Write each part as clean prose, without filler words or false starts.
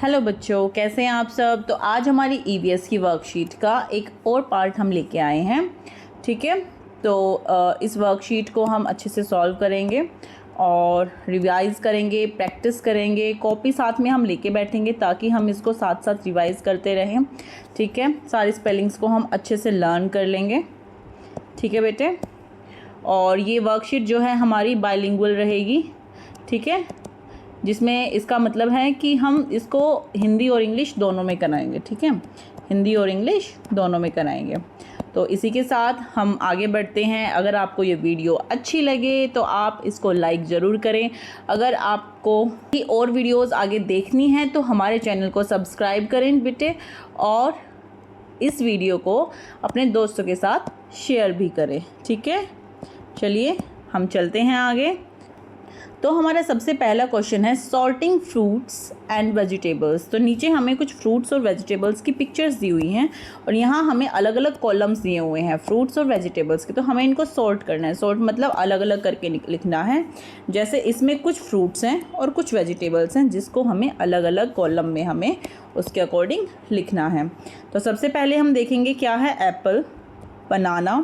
Hello बच्चों, कैसे हैं आप सब। तो आज हमारी ईवीएस की वर्कशीट का एक और पार्ट हम लेके आए हैं। ठीक है, तो इस वर्कशीट को हम अच्छे से सॉल्व करेंगे और रिवाइज़ करेंगे, प्रैक्टिस करेंगे। कॉपी साथ में हम लेके बैठेंगे ताकि हम इसको साथ साथ रिवाइज़ करते रहें। ठीक है, सारी स्पेलिंग्स को हम अच्छे से लर्न कर लेंगे। ठीक है बेटे, और ये वर्कशीट जो है हमारी बाइलिंगुअल रहेगी। ठीक है, जिसमें इसका मतलब है कि हम इसको हिंदी और इंग्लिश दोनों में कराएंगे। ठीक है, हिंदी और इंग्लिश दोनों में कराएंगे। तो इसी के साथ हम आगे बढ़ते हैं। अगर आपको ये वीडियो अच्छी लगे तो आप इसको लाइक ज़रूर करें। अगर आपको और वीडियोस आगे देखनी है तो हमारे चैनल को सब्सक्राइब करें बेटे, और इस वीडियो को अपने दोस्तों के साथ शेयर भी करें। ठीक है, चलिए हम चलते हैं आगे। तो हमारा सबसे पहला क्वेश्चन है सॉर्टिंग फ्रूट्स एंड वेजिटेबल्स। तो नीचे हमें कुछ फ्रूट्स और वेजिटेबल्स की पिक्चर्स दी हुई हैं और यहाँ हमें अलग अलग कॉलम्स दिए हुए हैं फ्रूट्स और वेजिटेबल्स के। तो हमें इनको सॉर्ट करना है। सॉर्ट मतलब अलग अलग करके लिखना है। जैसे इसमें कुछ फ्रूट्स हैं और कुछ वेजिटेबल्स हैं जिसको हमें अलग अलग कॉलम में हमें उसके अकॉर्डिंग लिखना है। तो सबसे पहले हम देखेंगे क्या है। एप्पल, बनाना,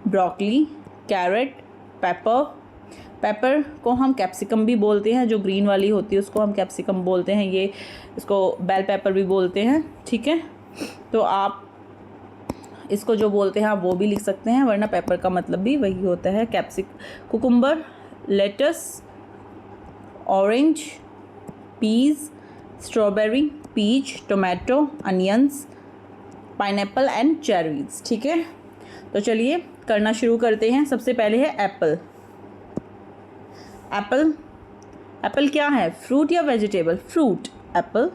ब्रोकली, कैरेट, पेपर। पेपर को हम कैप्सिकम भी बोलते हैं, जो ग्रीन वाली होती है उसको हम कैप्सिकम बोलते हैं। ये इसको बेल पेपर भी बोलते हैं। ठीक है, तो आप इसको जो बोलते हैं आप वो भी लिख सकते हैं, वरना पेपर का मतलब भी वही होता है cucumber, lettuce, orange, peas, strawberry, peach, tomato, onions, pineapple and cherries. ठीक है, तो चलिए करना शुरू करते हैं। सबसे पहले है एप्पल। एप्पल, एप्पल क्या है, फ्रूट या वेजिटेबल? Fruit, Apple.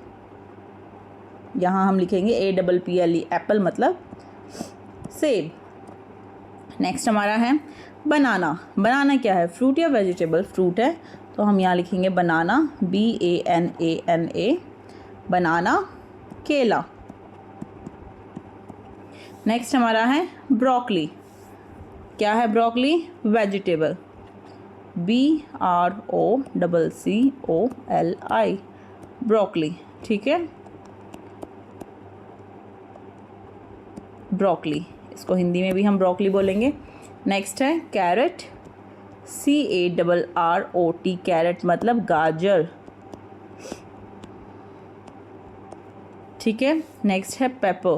यहाँ हम लिखेंगे APPLE, एप्पल मतलब सेब। नेक्स्ट हमारा है बनाना। बनाना क्या है, फ्रूट या वेजिटेबल? फ्रूट है, तो हम यहाँ लिखेंगे बनाना, BANANA, बनाना, केला। नेक्स्ट हमारा है ब्रोकली। क्या है ब्रोकली? Vegetable, BROCCOLI, broccoli. ठीक है, ब्रोकली, इसको हिंदी में भी हम ब्रोकली बोलेंगे। नेक्स्ट है कैरेट, CARROT, कैरेट मतलब गाजर। ठीक है, नेक्स्ट है पेपर।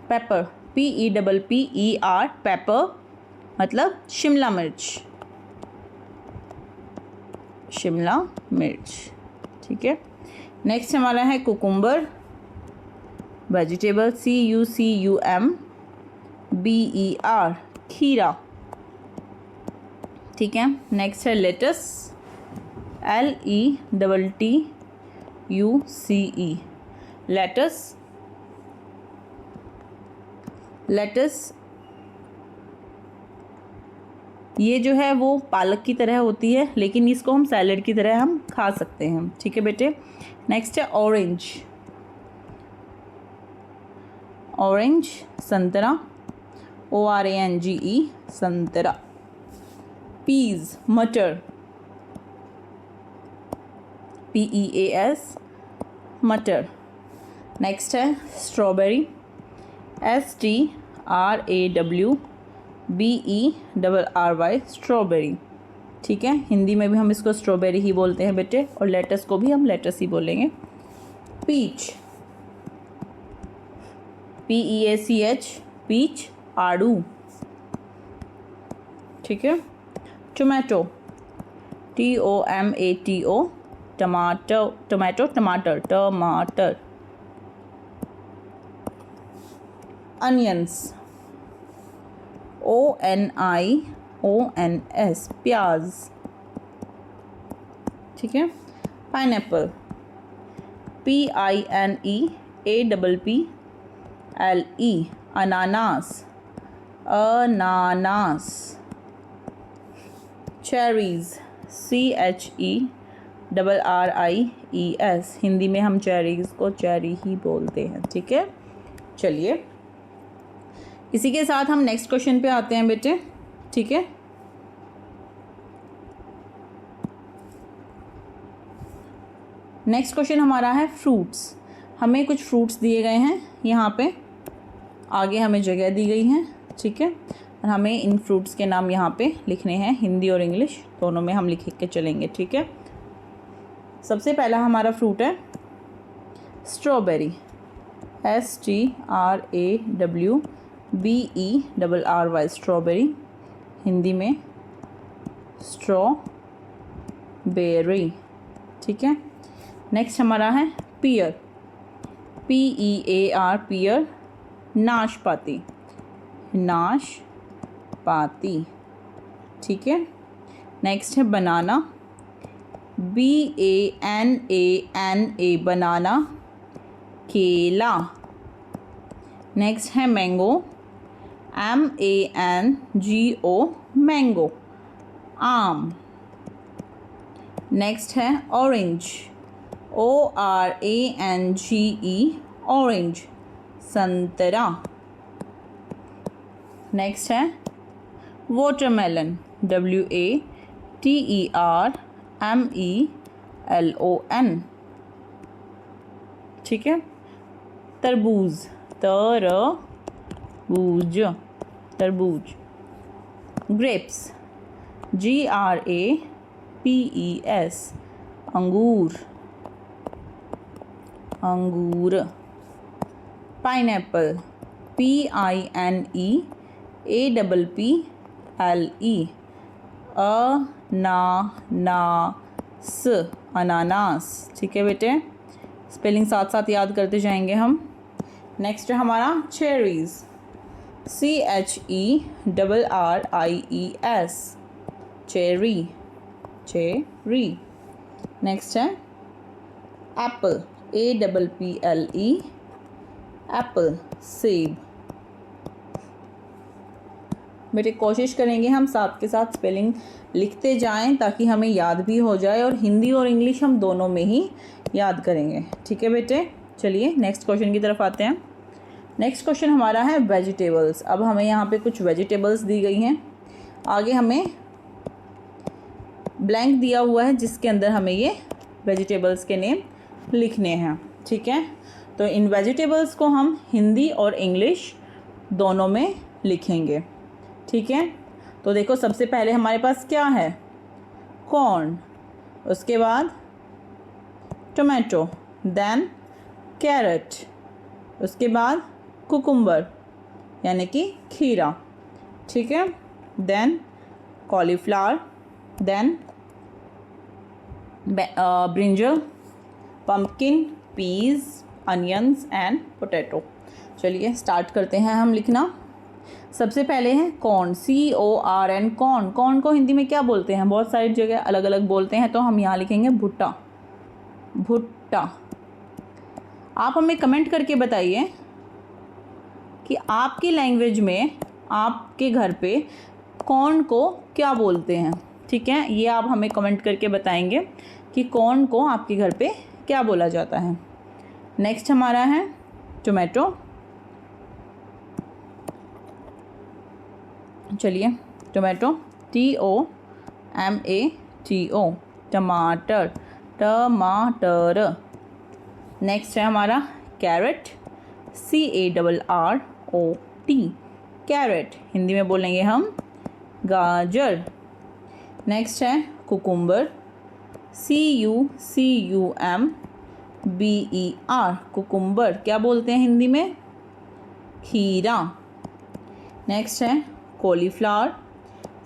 पेपर, PEPPER, पेपर मतलब शिमला मिर्च, शिमला मिर्च। ठीक है, नेक्स्ट हमारा है कुकुम्बर, वेजिटेबल, CUCUMBER, खीरा। ठीक है, नेक्स्ट है लेटस, LETTUCE, लेटस। लेटस ये जो है वो पालक की तरह होती है, लेकिन इसको हम सैलेड की तरह हम खा सकते हैं। ठीक है बेटे, नेक्स्ट है ऑरेंज। ऑरेंज, संतरा, ORANGE, संतरा। पीज, मटर, PEAS, मटर। नेक्स्ट है स्ट्रॉबेरी, STRAWBERRY, स्ट्रॉबेरी। ठीक है, हिंदी में भी हम इसको स्ट्रॉबेरी ही बोलते हैं बेटे, और लेटस को भी हम लेटस ही बोलेंगे। पीच, PEACH, पीच, आड़ू। ठीक है, टोमेटो, TOMATO, टमाटो, टोमेटो, टमाटर, टमाटर। अनियंस, ONIONS, प्याज। ठीक है, पाइनएप्पल, PINEAPPLE, अनानास, अनानास। चेरीज, CHERRIES, हिंदी में हम चेरीज को चेरी ही बोलते हैं। ठीक है, चलिए इसी के साथ हम नेक्स्ट क्वेश्चन पे आते हैं बेटे। ठीक है, नेक्स्ट क्वेश्चन हमारा है फ्रूट्स। हमें कुछ फ्रूट्स दिए गए हैं, यहाँ पे आगे हमें जगह दी गई है, ठीक है, और हमें इन फ्रूट्स के नाम यहाँ पे लिखने हैं, हिंदी और इंग्लिश दोनों में हम लिख के चलेंगे, ठीक है। सबसे पहला हमारा फ्रूट है स्ट्रॉबेरी, STRAWBERRY, स्ट्रॉबेरी, हिंदी में स्ट्रॉबेरी, ठीक है। नेक्स्ट हमारा है पियर, PEAR, पियर, नाशपाती, नाशपाती, ठीक है। नेक्स्ट है बनाना, BANANA, बनाना, केला। नेक्स्ट है मैंगो, MANGO, मैंगो, आम। नेक्स्ट है ऑरेंज, ORANGE, ऑरेंज, संतरा। नेक्स्ट है वाटरमेलन, WATERMELON, ठीक है। तरबूज, तरबूज, तरबूज। ग्रेप्स, GRAPES, अंगूर, अंगूर। पाइनएप्पल, PINEAPPLE, अनानास, अनानास, ठीक है बेटे। स्पेलिंग साथ साथ याद करते जाएंगे हम। नेक्स्ट है हमारा cherries, CHERRIES, cherry, cherry. Next है एप्पल, APPLE, एप्पल, सेब। बेटे कोशिश करेंगे हम साथ के साथ स्पेलिंग लिखते जाएं ताकि हमें याद भी हो जाए, और हिंदी और इंग्लिश हम दोनों में ही याद करेंगे, ठीक है बेटे। चलिए नेक्स्ट क्वेश्चन की तरफ आते हैं। नेक्स्ट क्वेश्चन हमारा है वेजिटेबल्स। अब हमें यहाँ पे कुछ वेजिटेबल्स दी गई हैं, आगे हमें ब्लैंक दिया हुआ है जिसके अंदर हमें ये वेजिटेबल्स के नेम लिखने हैं, ठीक है। तो इन वेजिटेबल्स को हम हिंदी और इंग्लिश दोनों में लिखेंगे, ठीक है। तो देखो सबसे पहले हमारे पास क्या है, कॉर्न, उसके बाद टोमेटो, देन कैरेट, उसके बाद कुकुम्बर यानी कि खीरा, ठीक है, then cauliflower, then brinjal, pumpkin, peas, onions and potato. चलिए स्टार्ट करते हैं हम लिखना। सबसे पहले है कॉर्न, CORN, कॉर्न। कॉर्न को हिंदी में क्या बोलते हैं, बहुत सारी जगह अलग अलग बोलते हैं, तो हम यहाँ लिखेंगे भुट्टा, भुट्टा। आप हमें कमेंट करके बताइए कि आपकी लैंग्वेज में आपके घर पे कॉर्न को क्या बोलते हैं, ठीक है। ये आप हमें कमेंट करके बताएंगे कि कॉर्न को आपके घर पे क्या बोला जाता है। नेक्स्ट हमारा है टोमेटो। चलिए टोमेटो, TOMATO, टमाटर, टमाटर। नेक्स्ट है हमारा कैरेट, CARROT, कैरेट, हिंदी में बोलेंगे हम गाजर। नेक्स्ट है कुकुम्बर, CUCUMBER, कुकुम्बर, क्या बोलते हैं हिंदी में, खीरा। नेक्स्ट है कॉलीफ्लावर,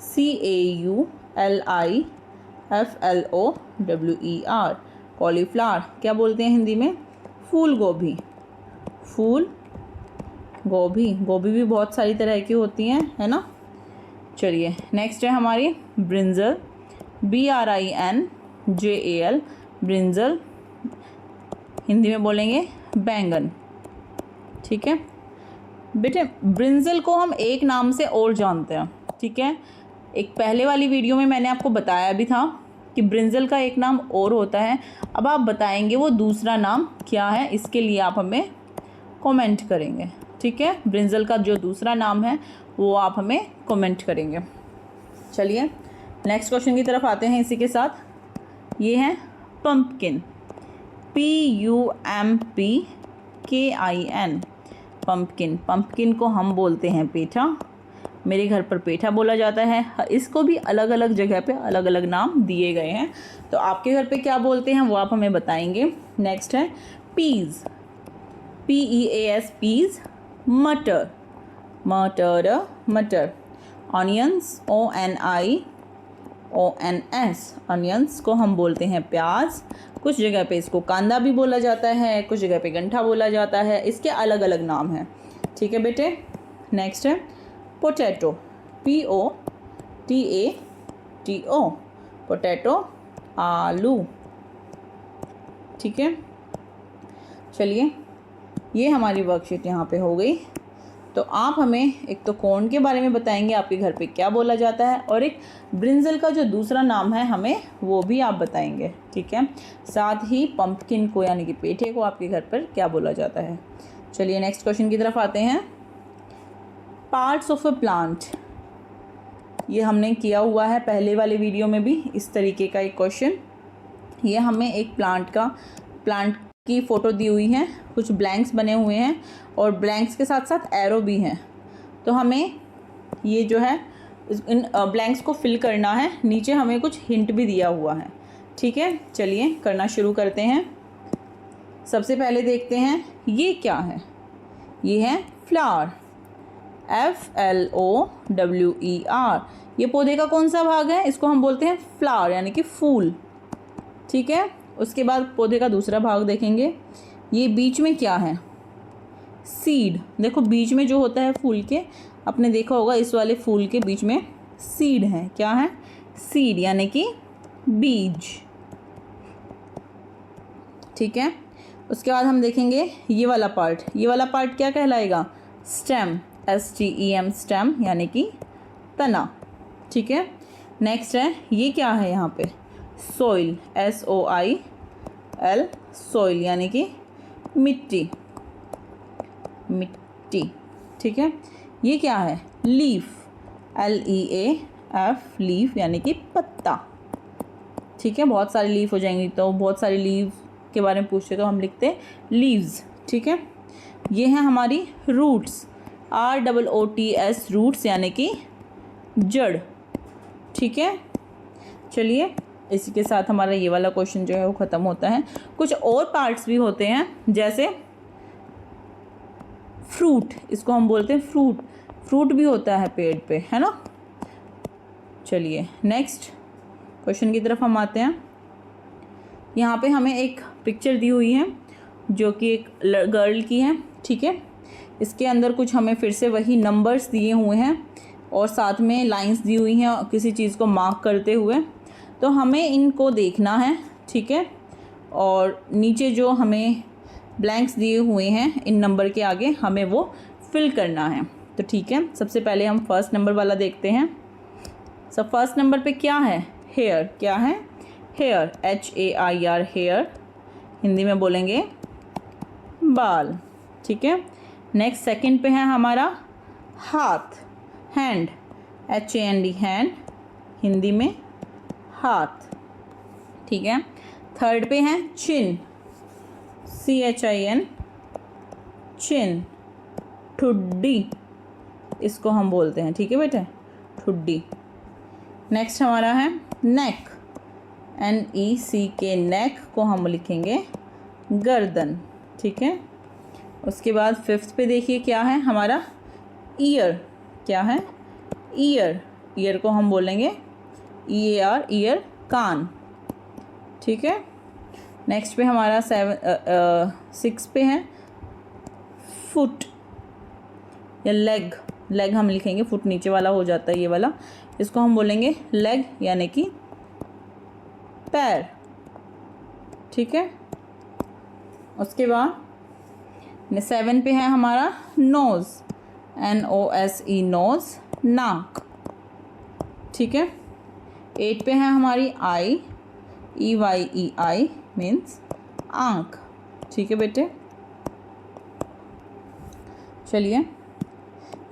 CAULIFLOWER, कॉलीफ्लावर, क्या बोलते हैं हिंदी में, फूल गोभी, फूल गोभी। गोभी भी बहुत सारी तरह की होती हैं, है ना। चलिए नेक्स्ट है हमारी ब्रिंजल, BRINJAL, ब्रिंजल, हिंदी में बोलेंगे बैंगन, ठीक है बेटे। ब्रिंजल को हम एक नाम से और जानते हैं, ठीक है। एक पहले वाली वीडियो में मैंने आपको बताया भी था कि ब्रिंजल का एक नाम और होता है। अब आप बताएंगे वो दूसरा नाम क्या है, इसके लिए आप हमें कमेंट करेंगे, ठीक है। ब्रिंजल का जो दूसरा नाम है वो आप हमें कमेंट करेंगे। चलिए नेक्स्ट क्वेश्चन की तरफ आते हैं इसी के साथ। ये है पंपकिन, PUMPKIN, पम्पकिन। पम्पकिन को हम बोलते हैं पेठा। मेरे घर पर पेठा बोला जाता है। इसको भी अलग अलग जगह पे अलग अलग नाम दिए गए हैं, तो आपके घर पे क्या बोलते हैं वो आप हमें बताएंगे। नेक्स्ट है पीज़, PEAS, पीज़। मटर, मटर। ऑनियंस, ONIONS, ऑनियंस को हम बोलते हैं प्याज। कुछ जगह पे इसको कांदा भी बोला जाता है, कुछ जगह पे गंठा बोला जाता है, इसके अलग अलग नाम हैं। ठीक है बेटे। नेक्स्ट है पोटैटो, POTATO, पोटैटो, आलू। ठीक है, चलिए ये हमारी वर्कशीट यहाँ पे हो गई। तो आप हमें एक तो कॉर्न के बारे में बताएंगे, आपके घर पे क्या बोला जाता है, और एक ब्रिंजल का जो दूसरा नाम है हमें वो भी आप बताएंगे। ठीक है, साथ ही पंपकिन को यानी कि पेठे को आपके घर पर क्या बोला जाता है। चलिए नेक्स्ट क्वेश्चन की तरफ आते हैं। पार्ट्स ऑफ अ प्लांट, ये हमने किया हुआ है पहले वाले वीडियो में भी इस तरीके का एक क्वेश्चन। ये हमें एक प्लांट की फ़ोटो दी हुई है, कुछ ब्लैंक्स बने हुए हैं और ब्लैंक्स के साथ साथ एरो भी हैं। तो हमें ये जो है इन ब्लैंक्स को फिल करना है। नीचे हमें कुछ हिंट भी दिया हुआ है। ठीक है, चलिए करना शुरू करते हैं। सबसे पहले देखते हैं ये क्या है। ये है फ्लावर, FLOWER। ये पौधे का कौन सा भाग है, इसको हम बोलते हैं फ्लावर यानी कि फूल। ठीक है, उसके बाद पौधे का दूसरा भाग देखेंगे। ये बीच में क्या है, सीड। देखो बीच में जो होता है फूल के, आपने देखा होगा इस वाले फूल के बीच में सीड है। क्या है, सीड यानी कि बीज। ठीक है, उसके बाद हम देखेंगे ये वाला पार्ट। ये वाला पार्ट क्या कहलाएगा, स्टेम, STEM, स्टेम यानी कि तना। ठीक है, नेक्स्ट है ये क्या है यहाँ पे, सोइल, SOIL, सोइल यानी कि मिट्टी। ठीक है, ये क्या है, लीफ, LEAF, लीफ यानी कि पत्ता। ठीक है, बहुत सारी लीफ हो जाएंगी, तो बहुत सारी लीफ के बारे में पूछते तो हम लिखते लीव्स। ठीक है, ये है हमारी रूट्स, ROOTS, रूट्स यानी कि जड़। ठीक है, चलिए इसी के साथ हमारा ये वाला क्वेश्चन जो है वो ख़त्म होता है। कुछ और पार्ट्स भी होते हैं, जैसे फ्रूट, इसको हम बोलते हैं फ्रूट भी होता है पेड़ पे, है ना। चलिए नेक्स्ट क्वेश्चन की तरफ हम आते हैं। यहाँ पे हमें एक पिक्चर दी हुई है जो कि एक गर्ल की है। ठीक है, इसके अंदर कुछ हमें फिर से वही नंबर्स दिए हुए हैं और साथ में लाइंस दी हुई हैं किसी चीज़ को मार्क करते हुए, तो हमें इनको देखना है। ठीक है, और नीचे जो हमें ब्लैंक्स दिए हुए हैं इन नंबर के आगे हमें वो फिल करना है। तो ठीक है, सबसे पहले हम फर्स्ट नंबर वाला देखते हैं। सब फर्स्ट नंबर पे क्या है, हेयर। क्या है, हेयर, HAIR, हेयर। हिंदी में बोलेंगे बाल। ठीक है, नेक्स्ट सेकंड पे है हमारा हाथ, हैंड, HAND, हैंड। हिंदी में हाथ। ठीक है, थर्ड पे है चिन, CHIN, चिन। ठुड्डी इसको हम बोलते हैं। ठीक है बेटे, ठुड्डी। नेक्स्ट हमारा है नेक, NECK, नेक को हम लिखेंगे गर्दन। ठीक है, उसके बाद फिफ्थ पे देखिए क्या है हमारा, ईयर। क्या है, ईयर। ईयर को हम बोलेंगे EAR, ईयर, कान। ठीक है, नेक्स्ट पे हमारा 6 पे है फुट या लेग। लेग हम लिखेंगे, फुट नीचे वाला हो जाता है ये वाला, इसको हम बोलेंगे लेग यानी कि पैर। ठीक है, उसके बाद 7 पे है हमारा नोज़, NOSE, नोज़, नाक। ठीक है, 8 पे है हमारी आई, EYEI, मीन्स आँख। ठीक है बेटे, चलिए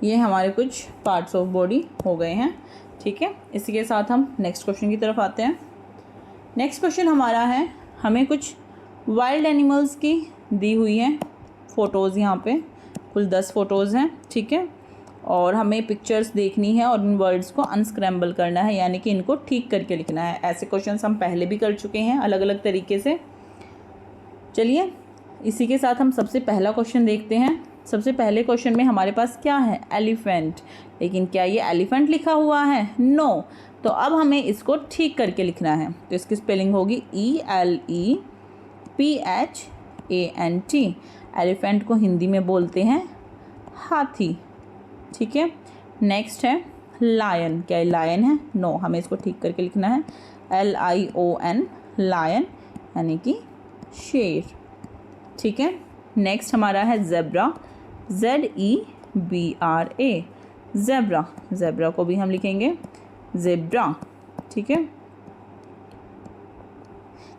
ये हमारे कुछ पार्ट्स ऑफ बॉडी हो गए हैं। ठीक है, इसी के साथ हम नेक्स्ट क्वेश्चन की तरफ आते हैं। नेक्स्ट क्वेश्चन हमारा है, हमें कुछ वाइल्ड एनिमल्स की दी हुई हैं फ़ोटोज़, यहाँ पे कुल 10 फ़ोटोज़ हैं, ठीक है। और हमें पिक्चर्स देखनी है और इन वर्ड्स को अनस्क्रैम्बल करना है, यानी कि इनको ठीक करके लिखना है। ऐसे क्वेश्चंस हम पहले भी कर चुके हैं अलग अलग तरीके से। चलिए इसी के साथ हम सबसे पहला क्वेश्चन देखते हैं। सबसे पहले क्वेश्चन में हमारे पास क्या है, एलिफेंट, लेकिन क्या ये एलिफेंट लिखा हुआ है, नो। तो अब हमें इसको ठीक करके लिखना है, तो इसकी स्पेलिंग होगी ELEPHANT। एलिफेंट को हिंदी में बोलते हैं हाथी, ठीक है। नेक्स्ट है लायन, क्या ये लायन है, नो, हमें इसको ठीक करके लिखना है LION, लायन यानी कि शेर, ठीक है। नेक्स्ट हमारा है ज़ेब्रा, ZEBRA, ज़ेब्रा, ज़ेब्रा को भी हम लिखेंगे ज़ेब्रा, ठीक है।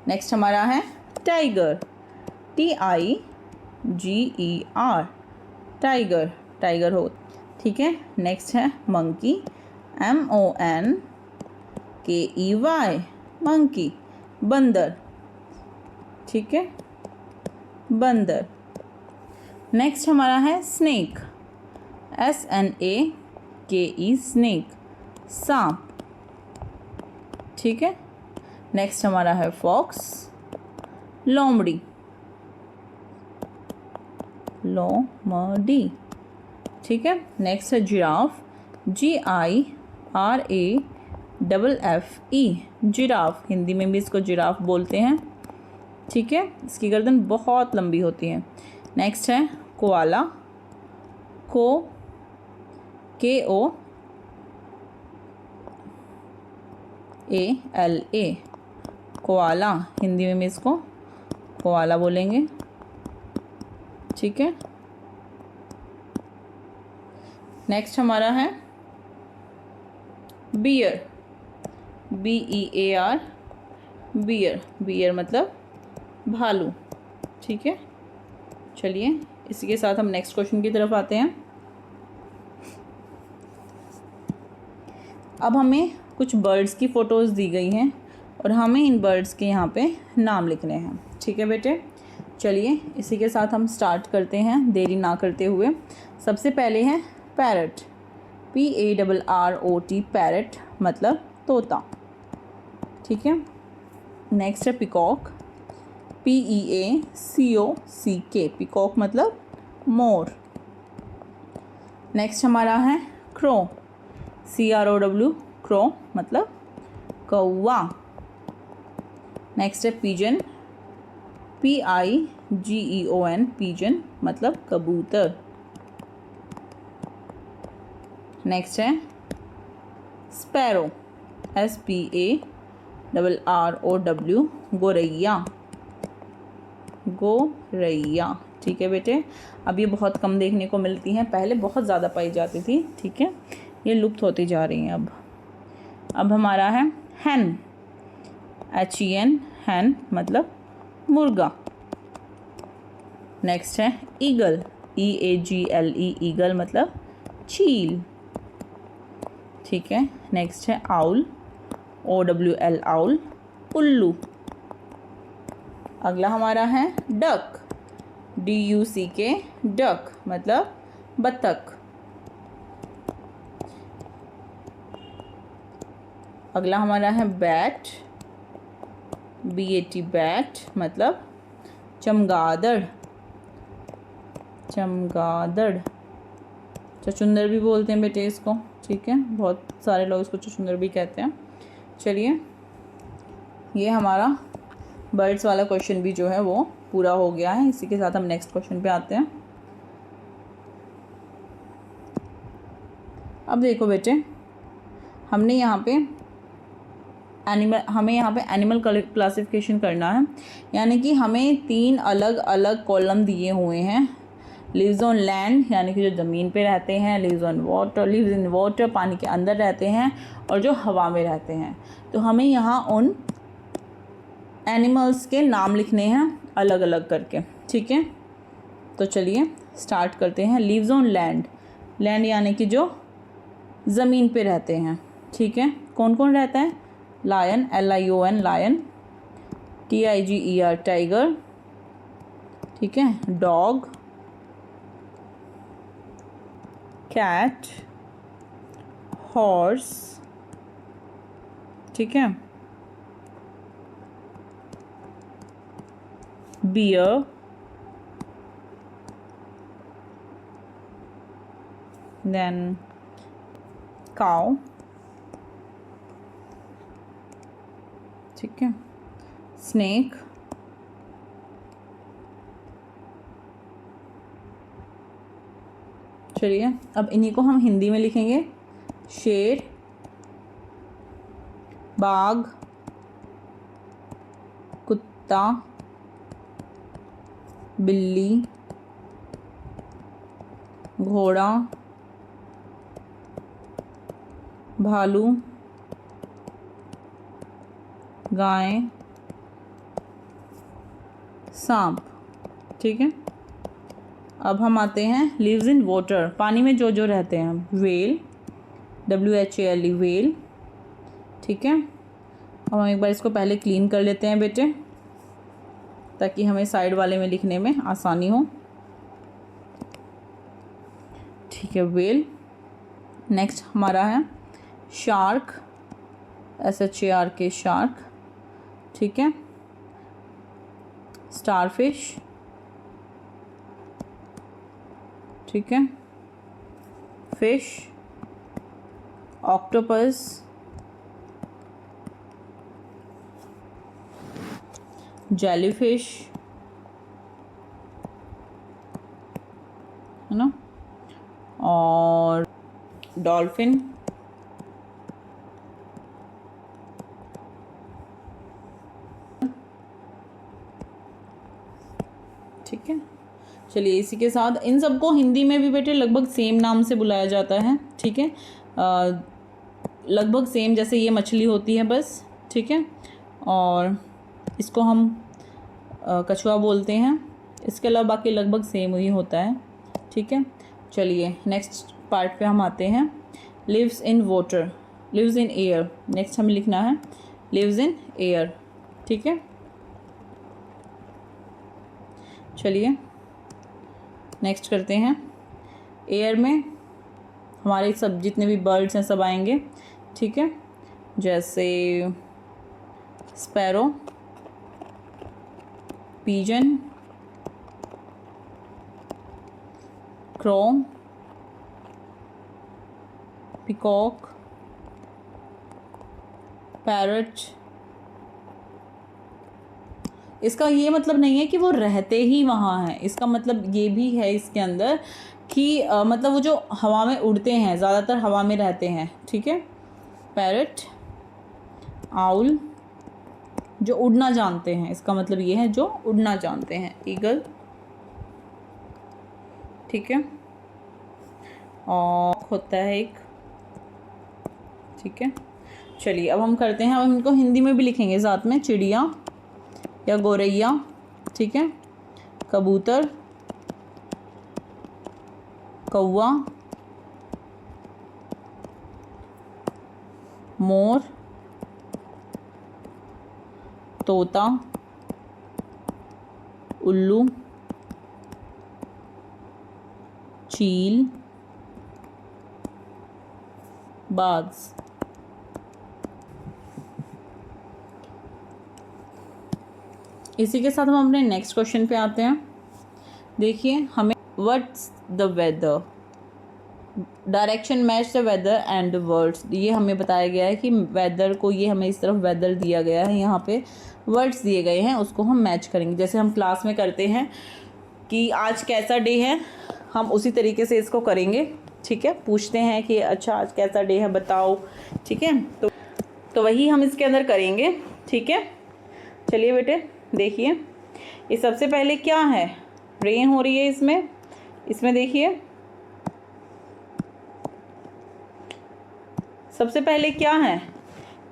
नेक्स्ट हमारा है टाइगर, TIGER, टाइगर, टाइगर हो, ठीक है। नेक्स्ट है मंकी, MONKEY, मंकी, बंदर, ठीक है, बंदर। नेक्स्ट हमारा है स्नेक, SNAKE, स्नेक, सांप, ठीक है। नेक्स्ट हमारा है फॉक्स, लोमड़ी, लोमड़ी, ठीक है। नेक्स्ट है जिराफ, GIRAFFE, जिराफ, हिंदी में भी इसको जिराफ बोलते हैं, ठीक है। इसकी गर्दन बहुत लंबी होती है। नेक्स्ट है कोआला, KOALA, कोआला, हिंदी में भी इसको कोआला बोलेंगे, ठीक है। नेक्स्ट हमारा है बियर, BEAR, बियर, बियर मतलब भालू, ठीक है। चलिए इसी के साथ हम नेक्स्ट क्वेश्चन की तरफ आते हैं। अब हमें कुछ बर्ड्स की फ़ोटोज़ दी गई हैं और हमें इन बर्ड्स के यहाँ पे नाम लिखने हैं, ठीक है बेटे। चलिए इसी के साथ हम स्टार्ट करते हैं देरी ना करते हुए। सबसे पहले है पैरट, PARROT, पैरट मतलब तोता, ठीक है। नेक्स्ट है पिकॉक, PEACOCK, पिकॉक मतलब मोर। नेक्स्ट हमारा है क्रो, CROW, क्रो मतलब कौवा। नेक्स्ट है पिजन, PIGEON, पिजन मतलब कबूतर। नेक्स्ट है स्पैरो, SPARROW, गोरैया, गोरैया, ठीक है बेटे। अब ये बहुत कम देखने को मिलती हैं, पहले बहुत ज़्यादा पाई जाती थी, ठीक है, ये लुप्त होती जा रही हैं अब हमारा है हैन, HEN, हैन मतलब मुर्गा। नेक्स्ट है ईगल, EAGLE, ईगल मतलब चील, ठीक है। नेक्स्ट है आउल, OWL, आउल, उल्लू। अगला हमारा है डक, DUCK, डक मतलब बत्तख। अगला हमारा है बैट, BAT, बैट मतलब चमगादड़, चमगादड़, चचुंदर भी बोलते हैं बेटे इसको, ठीक है, बहुत सारे लोग इसको चचुंदर भी कहते हैं। चलिए ये हमारा बर्ड्स वाला क्वेश्चन भी जो है वो पूरा हो गया है। इसी के साथ हम नेक्स्ट क्वेश्चन पे आते हैं। अब देखो बेटे, हमें यहाँ पे एनिमल क्लासिफिकेशन करना है, यानी कि हमें 3 अलग अलग कॉलम दिए हुए हैं। लिव्स ऑन लैंड यानी कि जो ज़मीन पे रहते हैं, लिव्स इन वाटर पानी के अंदर रहते हैं, और जो हवा में रहते हैं। तो हमें यहाँ उन एनिमल्स के नाम लिखने हैं अलग अलग करके, ठीक है। तो चलिए स्टार्ट करते हैं। लिव्स ऑन लैंड, लैंड यानी कि जो ज़मीन पे रहते हैं, ठीक है। कौन कौन रहता है, lion, LION, lion, TIGER, tiger, ठीक है, डॉग, कैट, हॉर्स, ठीक है, बियर, देन काउ, ठीक है, स्नेक, चलिए अब इन्हीं को हम हिंदी में लिखेंगे। शेर, बाघ, कुत्ता, बिल्ली, घोड़ा, भालू, गाय, सांप, ठीक है। अब हम आते हैं लिव्स इन वाटर, पानी में जो जो रहते हैं। व्हेल, WHALE, व्हेल, ठीक है। अब हम एक बार इसको पहले क्लीन कर लेते हैं बेटे, ताकि हमें साइड वाले में लिखने में आसानी हो, ठीक है। व्हेल। नेक्स्ट हमारा है शार्क, SHARK, शार्क, ठीक है। स्टारफिश, ठीक है। फिश, ऑक्टोपस, जेलीफिश, है ना, और डॉल्फिन, ठीक है। चलिए इसी के साथ इन सबको हिंदी में भी बेटे लगभग सेम नाम से बुलाया जाता है, ठीक है। लगभग सेम जैसे ये मछली होती है बस, ठीक है। और इसको हम कछुआ बोलते हैं। इसके अलावा बाकी लगभग सेम ही होता है, ठीक है। चलिए नेक्स्ट पार्ट पे हम आते हैं। Lives in water, lives in air. Next हमें लिखना है लिव्स इन एयर, ठीक है। चलिए नेक्स्ट करते हैं। एयर में हमारे सब जितने भी बर्ड्स हैं सब आएंगे, ठीक है। जैसे sparrow, pigeon, crow, peacock, parrot. इसका ये मतलब नहीं है कि वो रहते ही वहाँ हैं, इसका मतलब ये भी है इसके अंदर कि मतलब वो जो हवा में उड़ते हैं, ज़्यादातर हवा में रहते हैं, ठीक है। पैरट, आउल, जो उड़ना जानते हैं, इसका मतलब ये है जो उड़ना जानते हैं। ईगल, ठीक है। और होता है एक, ठीक है। चलिए अब हम करते हैं, अब हम इनको हिंदी में भी लिखेंगे साथ में। चिड़िया या गौरैया, ठीक है। कबूतर, कौवा, मोर, तोता, उल्लू, चील, बाज। इसी के साथ हम अपने नेक्स्ट क्वेश्चन पे आते हैं। देखिए हमें what's the weather, direction match the weather and words, ये हमें बताया गया है कि वेदर को, ये हमें इस तरफ वेदर दिया गया है, यहाँ पे वर्ड्स दिए गए हैं, उसको हम मैच करेंगे। जैसे हम क्लास में करते हैं कि आज कैसा डे है, हम उसी तरीके से इसको करेंगे, ठीक है। पूछते हैं कि अच्छा आज कैसा डे है बताओ, ठीक है। तो वही हम इसके अंदर करेंगे, ठीक है। चलिए बेटे देखिए, ये सबसे पहले क्या है, रेन हो रही है इसमें देखिए सबसे पहले क्या है,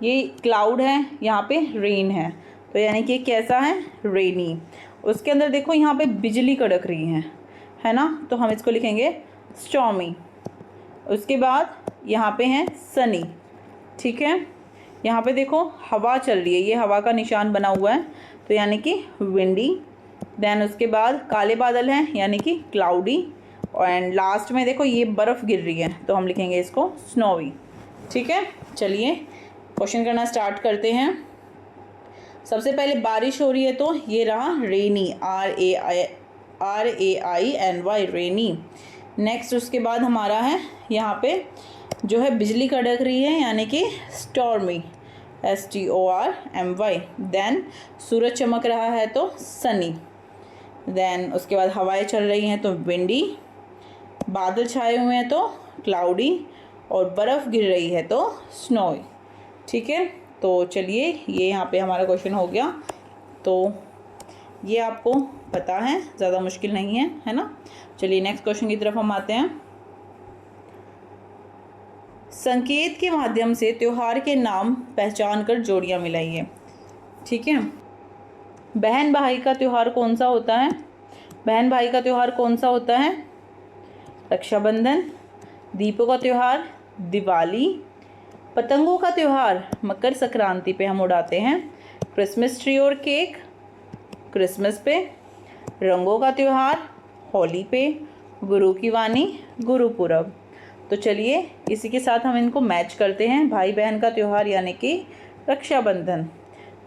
ये क्लाउड है, यहाँ पे रेन है, तो यानी कि कैसा है, रेनी। उसके अंदर देखो यहाँ पे बिजली कड़क रही है ना, तो हम इसको लिखेंगे स्टॉर्मी। उसके बाद यहाँ पे है सनी, ठीक है। यहाँ पे देखो हवा चल रही है, ये हवा का निशान बना हुआ है, तो यानी कि विंडी। देन उसके बाद काले बादल हैं यानी कि क्लाउडी, एंड लास्ट में देखो ये बर्फ़ गिर रही है तो हम लिखेंगे इसको स्नोवी। ठीक है, चलिए क्वेश्चन करना स्टार्ट करते हैं। सबसे पहले बारिश हो रही है तो ये रहा रेनी, RAINY रेनी। नेक्स्ट उसके बाद हमारा है यहाँ पे जो है बिजली कड़क रही है यानी कि स्टॉर्मी, STORMY। देन सूरज चमक रहा है तो सनी। देन उसके बाद हवाएं चल रही हैं तो विंडी, बादल छाए हुए हैं तो क्लाउडी, और बर्फ़ गिर रही है तो स्नोई। ठीक है, तो चलिए ये यहाँ पे हमारा क्वेश्चन हो गया। तो ये आपको पता है, ज़्यादा मुश्किल नहीं है ना। चलिए नेक्स्ट क्वेश्चन की तरफ हम आते हैं। संकेत के माध्यम से त्योहार के नाम पहचान कर जोड़ियाँ मिलाइए। ठीक है, बहन भाई का त्यौहार कौन सा होता है? बहन भाई का त्यौहार कौन सा होता है? रक्षाबंधन। दीपों का त्यौहार दिवाली। पतंगों का त्यौहार मकर संक्रांति पे हम उड़ाते हैं। क्रिसमस ट्री और केक क्रिसमस पे। रंगों का त्यौहार होली पे। गुरु की वाणी गुरुपुरब। तो चलिए इसी के साथ हम इनको मैच करते हैं। भाई बहन का त्यौहार यानी कि रक्षाबंधन।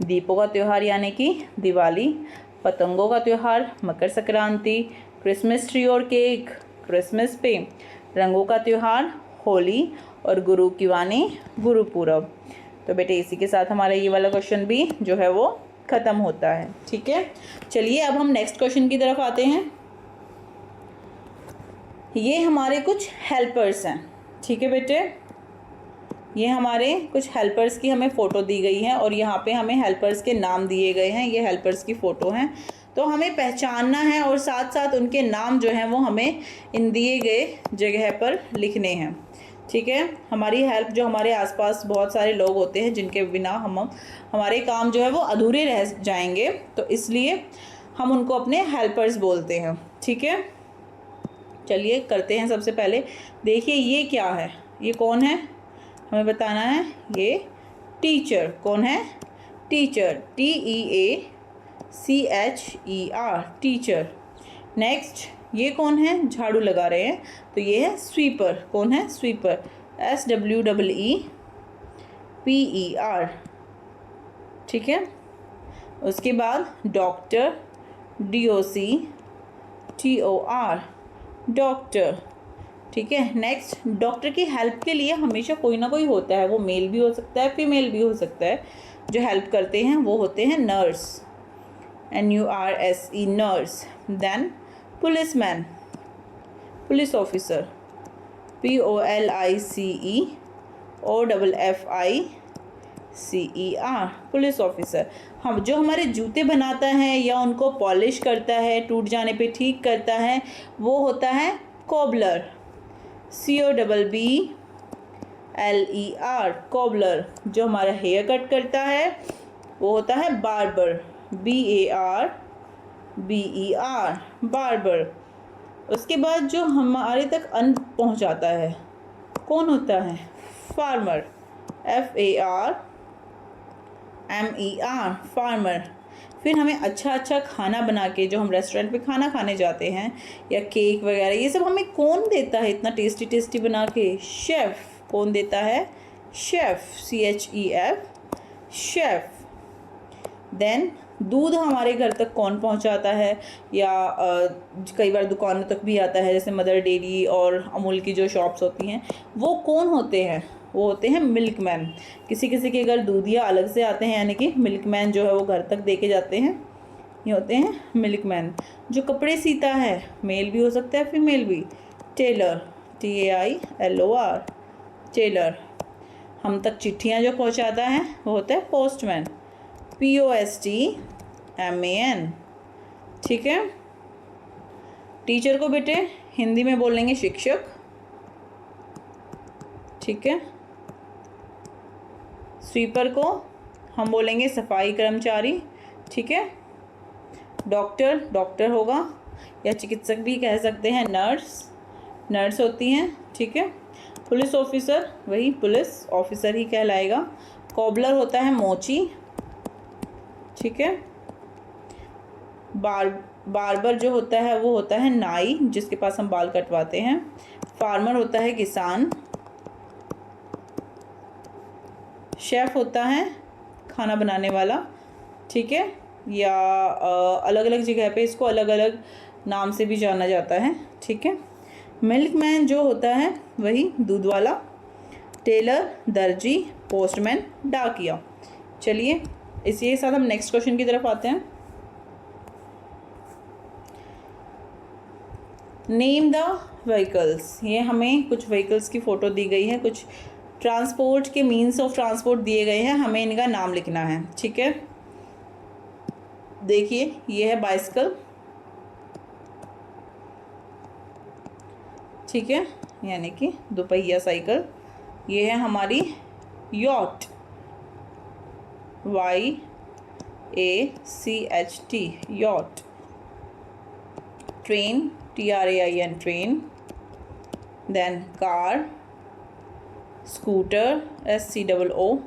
दीपों का त्यौहार यानी कि दिवाली। पतंगों का त्यौहार मकर संक्रांति। क्रिसमस ट्री और केक क्रिसमस पे। रंगों का त्यौहार होली, और गुरु की वाणी गुरुपुरब। तो बेटे इसी के साथ हमारा ये वाला क्वेश्चन भी जो है वो ख़त्म होता है। ठीक है, चलिए अब हम नेक्स्ट क्वेश्चन की तरफ आते हैं। ये हमारे कुछ हेल्पर्स हैं। ठीक है बेटे, ये हमारे कुछ हेल्पर्स की हमें फ़ोटो दी गई है और यहाँ पे हमें हेल्पर्स के नाम दिए गए हैं। ये हेल्पर्स की फ़ोटो हैं, तो हमें पहचानना है और साथ साथ उनके नाम जो हैं वो हमें इन दिए गए जगह पर लिखने हैं। ठीक है, हमारी हेल्प जो हमारे आसपास बहुत सारे लोग होते हैं जिनके बिना हमारे काम जो है वो अधूरे रह जाएंगे, तो इसलिए हम उनको अपने हेल्पर्स बोलते हैं। ठीक है, चलिए करते हैं। सबसे पहले देखिए ये क्या है, ये कौन है, हमें बताना है। ये टीचर, कौन है? Teacher, TEACHER, teacher. नेक्स्ट ये कौन है? झाड़ू लगा रहे हैं, तो ये है स्वीपर, कौन है? Sweeper, SWEEPER। ठीक है, उसके बाद डॉक्टर, DOCTOR, डॉक्टर। ठीक है, नेक्स्ट डॉक्टर की हेल्प के लिए हमेशा कोई ना कोई होता है, वो मेल भी हो सकता है फीमेल भी हो सकता है। जो हेल्प करते हैं वो होते हैं nurse, NURSE, nurse. Then policeman, police officer, POLICEOFFICER, police officer. हम जो हमारे जूते बनाता है या उनको पॉलिश करता है, टूट जाने पे ठीक करता है, वो होता है कोबलर, COBBLER, कोबलर। जो हमारा हेयर कट करता है वो होता है बार्बर, BARBER, बार्बर। उसके बाद जो हमारे तक अन्न पहुंचाता है कौन होता है? Farmer, FARMER, farmer. फिर हमें अच्छा खाना बना के, जो हम रेस्टोरेंट पे खाना खाने जाते हैं या केक वगैरह, ये सब हमें कौन देता है इतना टेस्टी टेस्टी बना के? शेफ़, कौन देता है? Chef, CHEF, chef. देन दूध हमारे घर तक कौन पहुंचाता है, या कई बार दुकानों तक भी आता है, जैसे मदर डेयरी और अमूल की जो शॉप्स होती हैं, वो कौन होते हैं? वो होते हैं मिल्कमैन। किसी किसी के घर दूधिया अलग से आते हैं, यानी कि मिल्कमैन जो है वो घर तक दे के जाते हैं, ये होते हैं मिल्कमैन। जो कपड़े सीता है, मेल भी हो सकता है फीमेल भी, टेलर, TAILOR, टेलर। हम तक चिट्ठियाँ जो पहुँचाता है वो होता है पोस्टमैन, POSTMAN। ठीक है, टीचर को बेटे हिंदी में बोलेंगे शिक्षक। ठीक है, स्वीपर को हम बोलेंगे सफाई कर्मचारी। ठीक है, डॉक्टर होगा, या चिकित्सक भी कह सकते हैं, नर्स होती हैं। ठीक है, पुलिस ऑफिसर वही पुलिस ऑफिसर ही कहलाएगा। कॉबलर होता है मोची। ठीक है, बार्बर जो होता है वो होता है नाई, जिसके पास हम बाल कटवाते हैं। फार्मर होता है किसान। शेफ़ होता है खाना बनाने वाला, ठीक है, या अलग अलग जगह पे इसको अलग अलग नाम से भी जाना जाता है, ठीक है। मिल्कमैन जो होता है वही दूध वाला। टेलर दर्जी। पोस्टमैन डाकिया। चलिए इसी के साथ हम नेक्स्ट क्वेश्चन की तरफ आते हैं। Name the vehicles. ये हमें कुछ व्हीकल्स की फ़ोटो दी गई है, कुछ ट्रांसपोर्ट के मीन्स ऑफ ट्रांसपोर्ट दिए गए हैं, हमें इनका नाम लिखना है, ठीक है। देखिए ये है बाइसिकल, ठीक है, यानी कि दोपहिया साइकिल। ये है हमारी yacht, YACHT, yacht. Train, TRAIN, train. Then car, scooter, SCOOTER।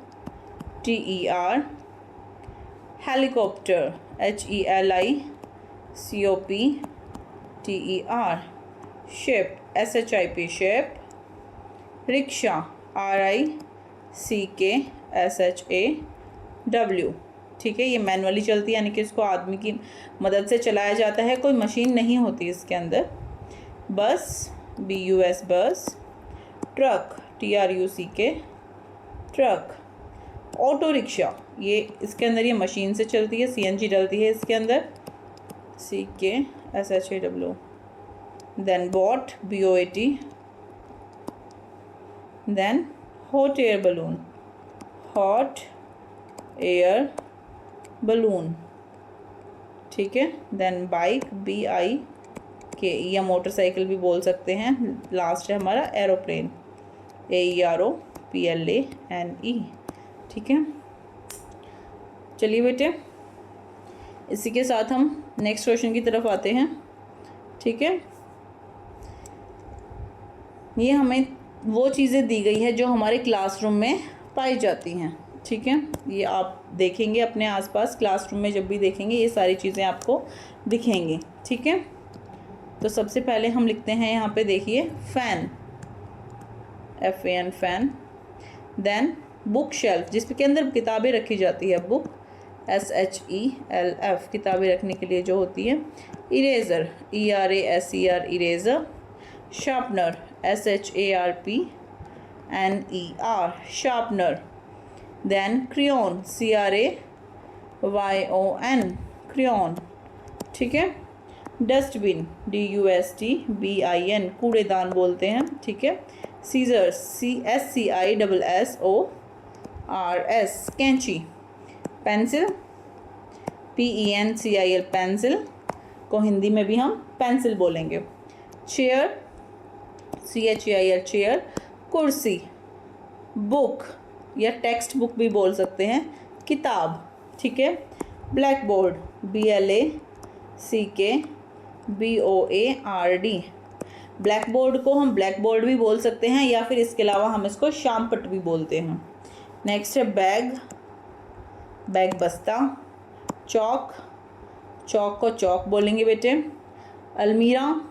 Helicopter, HELICOPTER। Ship, SHIP, ship. Rickshaw, RICKSHAW, ठीक है। ये मैनुअली चलती है, यानी कि इसको आदमी की मदद से चलाया जाता है, कोई मशीन नहीं होती इसके अंदर। बस, BUS, बस। Truck, TRUCK, truck. Auto rickshaw, ये इसके अंदर ये मशीन से चलती है, CNG डलती है इसके अंदर, CKSHAW। Then boat, BOAT। Then hot air balloon, hot air balloon, ठीक है। देन बाइक, BIKE, या मोटरसाइकिल भी बोल सकते हैं। लास्ट है हमारा एरोप्लेन, AEROPLANE, ठीक है। चलिए बेटे इसी के साथ हम नेक्स्ट क्वेश्चन की तरफ आते हैं, ठीक है। ये हमें वो चीज़ें दी गई है जो हमारे क्लासरूम में पाई जाती हैं, ठीक है। ये आप देखेंगे अपने आसपास, क्लासरूम में जब भी देखेंगे ये सारी चीज़ें आपको दिखेंगी, ठीक है। तो सबसे पहले हम लिखते हैं यहाँ पे, देखिए fan, FAN, fan. Then book shelf, जिसके अंदर किताबें रखी जाती है, बुक, SHELF, किताबें रखने के लिए जो होती है। Eraser, ERASER, eraser. Sharpener, SHARPNER, sharpener. Then crayon, CRAYON, crayon, ठीक है। डस्टबिन, DUSTBIN, कूड़ेदान बोलते हैं, ठीक है। सीजर्स, SCISSORS, कैंची। पेंसिल, PENCIL, पेंसिल को हिंदी में भी हम पेंसिल बोलेंगे। Chair, CHAIR, chair. कुर्सी, बुक या टेक्स्ट बुक भी बोल सकते हैं, किताब, ठीक है। Blackboard, BLACKBOARD, blackboard को हम ब्लैक बोर्ड भी बोल सकते हैं, या फिर इसके अलावा हम इसको शामपट भी बोलते हैं। नेक्स्ट है बैग, बैग बस्ता। चौक, चौक को चौक बोलेंगे बेटे। अलमीरा,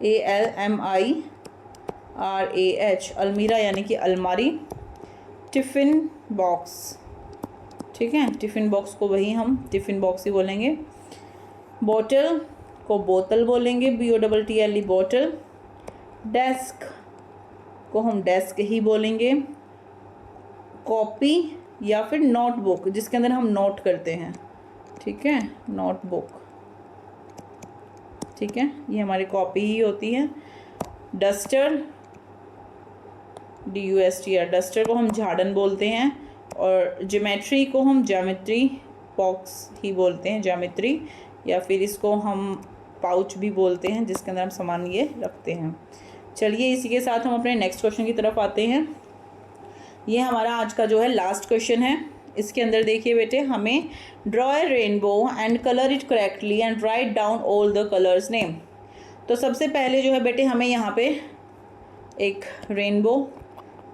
ALMIRAH, अलमीरा यानी कि अलमारी। टिफ़िन बॉक्स, ठीक है, टिफ़िन बॉक्स को वही हम टिफ़िन बॉक्स ही बोलेंगे। बोतल को बोतल बोलेंगे, BOTTLE, बोतल। डेस्क को हम डेस्क ही बोलेंगे। कॉपी या फिर नोटबुक, जिसके अंदर हम नोट करते हैं, ठीक है, नोटबुक, ठीक है, ये हमारी कॉपी ही होती है। डस्टर, DUSTR, डस्टर को हम झाड़न बोलते हैं। और ज्योमेट्री को हम ज्योमेट्री बॉक्स ही बोलते हैं, ज्योमेट्री, या फिर इसको हम पाउच भी बोलते हैं, जिसके अंदर हम सामान ये रखते हैं। चलिए इसी के साथ हम अपने नेक्स्ट क्वेश्चन की तरफ आते हैं। ये हमारा आज का जो है लास्ट क्वेश्चन है। इसके अंदर देखिए बेटे, हमें draw a rainbow and colour it correctly and write down all the colours name. तो सबसे पहले जो है बेटे हमें यहाँ पे एक रेनबो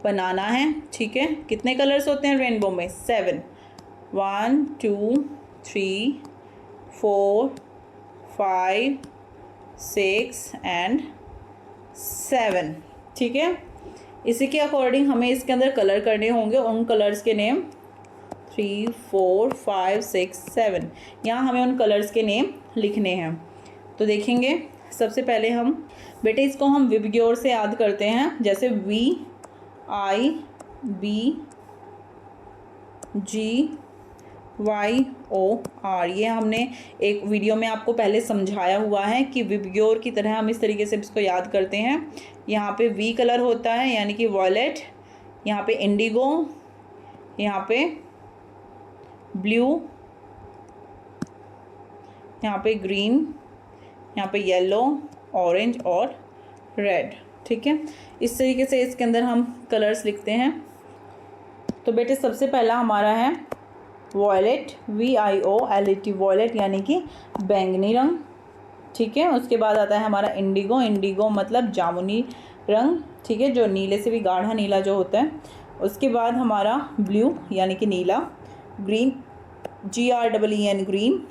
बनाना है, ठीक है। कितने कलर्स होते हैं रेनबो में? 7, 1 2 3 4 5, 6 एंड 7। ठीक है, इसी के अकॉर्डिंग हमें इसके अंदर कलर करने होंगे। उन कलर्स के नेम 3, 4, 5, 6, 7, यहाँ हमें उन कलर्स के नेम लिखने हैं। तो देखेंगे, सबसे पहले हम बेटे इसको हम विबग्योर से याद करते हैं, जैसे VIBGYOR। ये हमने एक वीडियो में आपको पहले समझाया हुआ है कि विबग्योर की तरह हम इस तरीके से इसको याद करते हैं। यहाँ पे V कलर होता है यानी कि वॉयलेट, यहाँ पे इंडिगो, यहाँ पे ब्लू, यहाँ पे ग्रीन, यहाँ पे येलो, ऑरेंज और रेड। ठीक है, इस तरीके से इसके अंदर हम कलर्स लिखते हैं। तो बेटे सबसे पहला हमारा है वॉयलेट, VIOLET, वॉयलेट यानी कि बैंगनी रंग। ठीक है, उसके बाद आता है हमारा इंडिगो, इंडिगो मतलब जामुनी रंग। ठीक है, जो नीले से भी गाढ़ा नीला जो होता है। उसके बाद हमारा ब्लू यानी कि नीला, ग्रीन GREEN, ग्रीन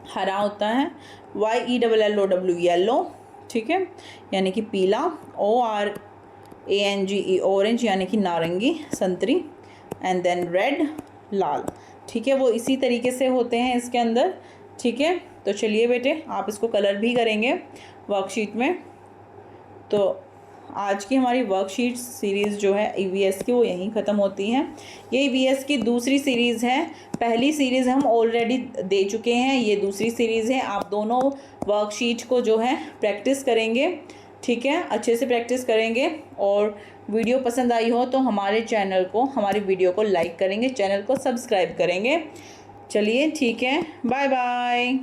हरा होता है, YELLOW, येलो। ठीक है, यानी कि पीला, ORANGE, ऑरेंज यानी कि नारंगी, संतरी, एंड देन रेड, लाल। ठीक है, वो इसी तरीके से होते हैं इसके अंदर। ठीक है, तो चलिए बेटे आप इसको कलर भी करेंगे वर्कशीट में। तो आज की हमारी वर्कशीट सीरीज़ जो है EVS की वो यहीं ख़त्म होती हैं। ये EVS की दूसरी सीरीज़ है, पहली सीरीज़ हम ऑलरेडी दे चुके हैं, ये दूसरी सीरीज़ है। आप दोनों वर्कशीट को जो है प्रैक्टिस करेंगे। ठीक है, अच्छे से प्रैक्टिस करेंगे, और वीडियो पसंद आई हो तो हमारे चैनल को, हमारी वीडियो को लाइक करेंगे, चैनल को सब्सक्राइब करेंगे। चलिए ठीक है, बाय बाय।